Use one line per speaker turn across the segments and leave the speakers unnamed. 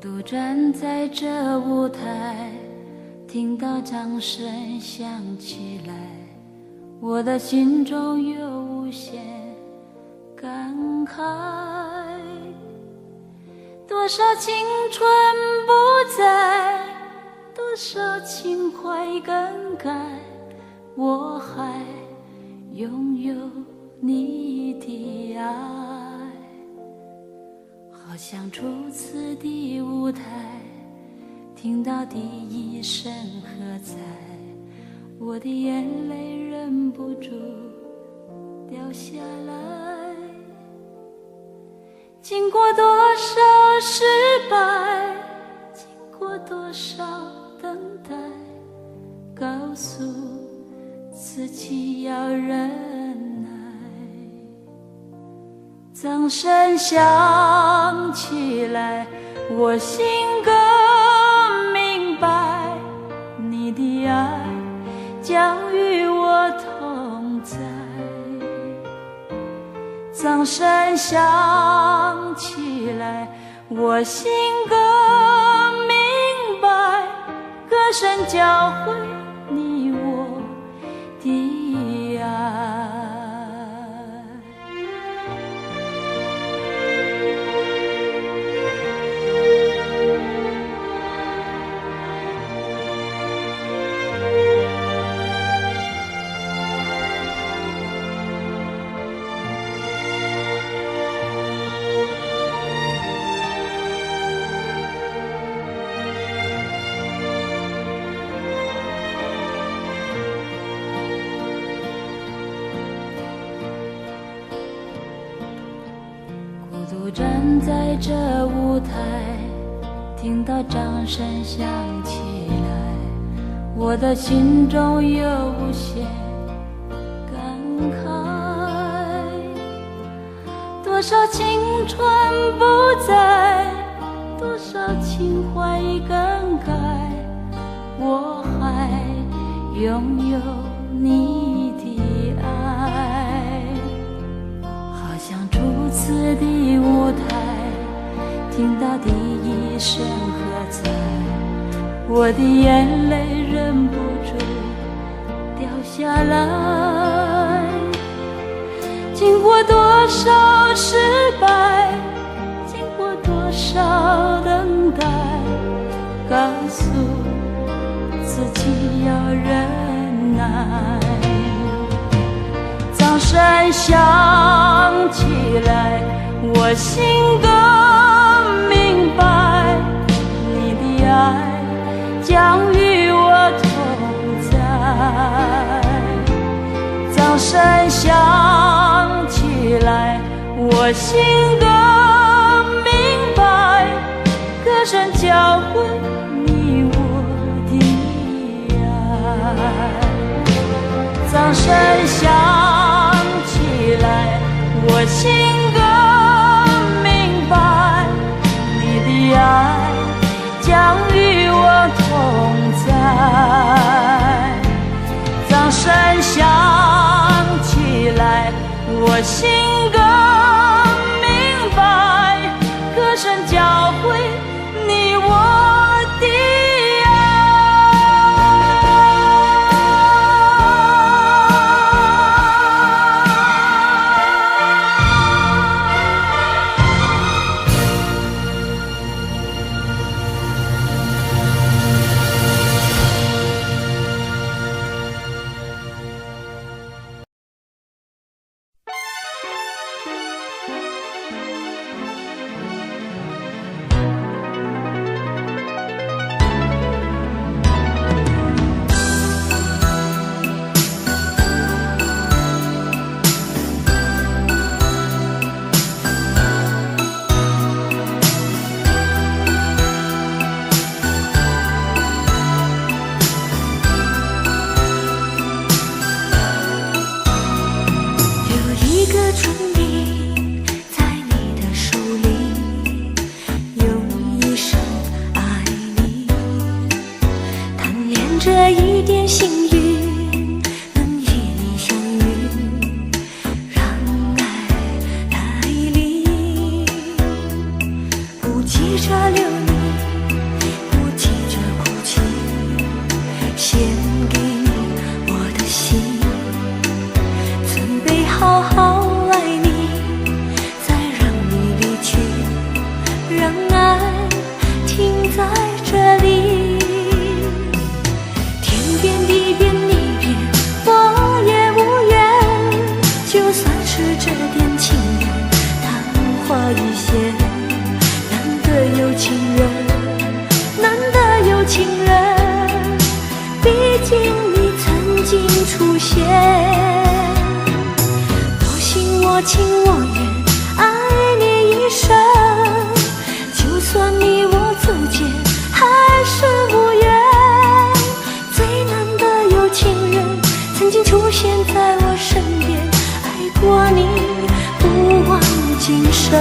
独站在这舞台，听到掌声响起来，我的心中有无限感慨。多少青春不在，多少情怀更改，我还拥有你的爱。好像初次的舞台，听到第一声喝彩，我的眼泪忍不住掉下来。经过多少失败，经过多少等待，告诉自己要忍耐。掌声响起来，我心更明白，你的爱将与我同在。掌声响起来，我心更明白，歌声教会你我的爱。独站在这舞台，听到掌声响起来，我的心中有无限感慨。多少青春不在，多少情怀更改，我还拥有你的爱。好像初次的舞台，听到第一声喝彩，我的眼泪忍不住掉下来。经过多少失败，经过多少等待，告诉自己要忍耐。掌声响起来，我心更明白，你的爱将与我同在。掌声响起来，我心更明白，歌声教会你我的爱。掌声响起来，我心更明白，你的爱将与我同在。掌声响起来，我心更明白，歌声教会你我的这一点幸运，能与你相遇，让爱来临，不急着留你。
出现。我心我情我愿，爱你一生。就算你我自间还是无缘，最难的有情人曾经出现在我身边，爱过你不忘今生。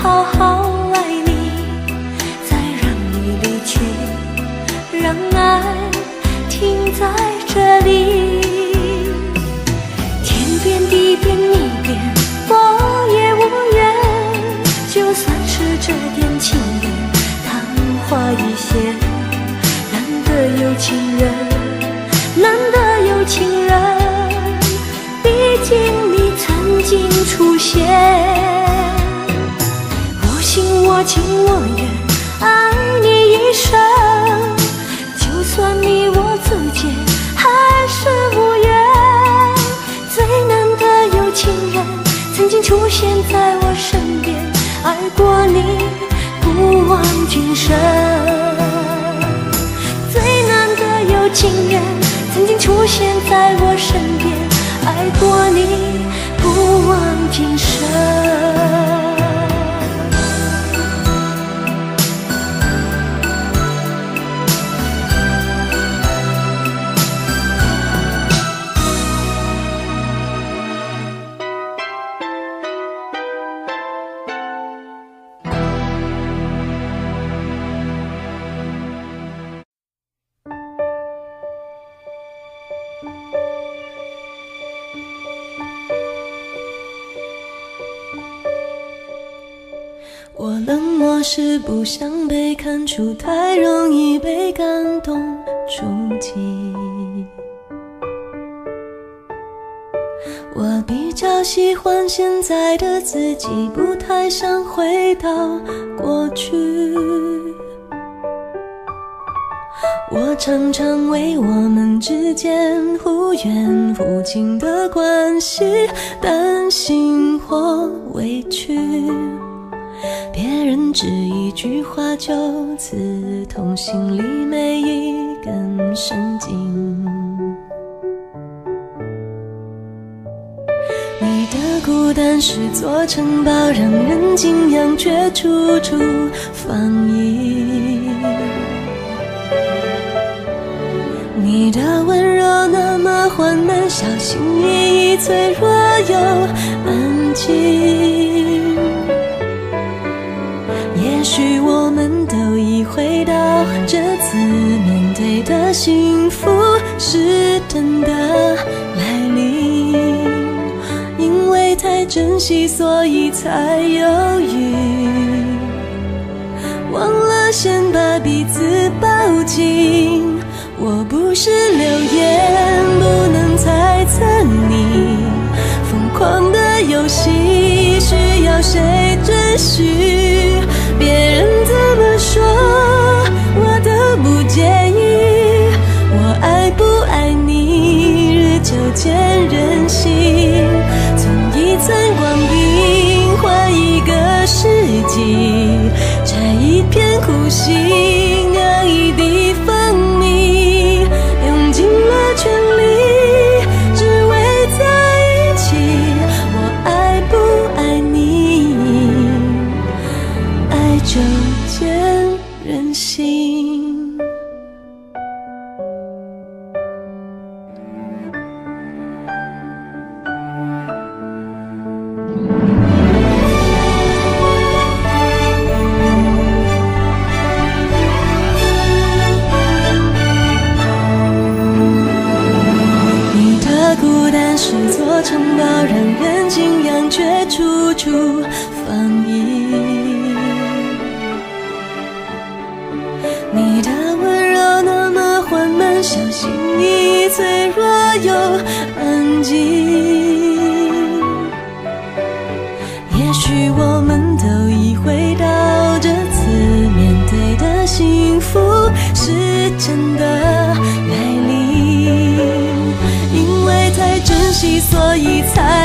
好好爱你，再让你离去，让爱停在这里。天边地边一边，我也无缘。就算是这点情缘，昙花一现。难得有情人，难得有情人，毕竟你曾经出现。我情我愿，爱你一生。就算你我自间还是无缘，最难得有情人曾经出现在我身边，爱过你不忘今生。最难得有情人曾经出现在我身边，爱过你不忘今生。我冷漠是不想被看出，太容易被感动触及。我比较喜欢现在的自己，不太想回到过去。我常常为我们之间忽远忽近的关系担心或委屈，别人只一句话就刺痛心里每一根神经。你的孤单是座城堡，让人敬仰却处处防御。你的温柔那么缓慢，小心翼翼，脆弱又安静。也许我们都已回到这次面对的幸福是真的来临，因为太珍惜所以才犹豫，忘了先把彼此抱紧。我不是流言，不能猜测你疯狂的游戏需要谁准许，别人怎么说我都不介意，我爱不爱你日久见人心，从一寸光阴换一个世纪，摘一片苦心酿一滴蜂蜜，用尽了全力只为在一起，我爱不爱你爱就见人心。是座城堡，让人敬仰却处处防御。你的温柔那么缓慢，小心翼翼，脆弱又安静。也许我们都已回到这次面对的幸福是真的来临，因为太珍惜，所以才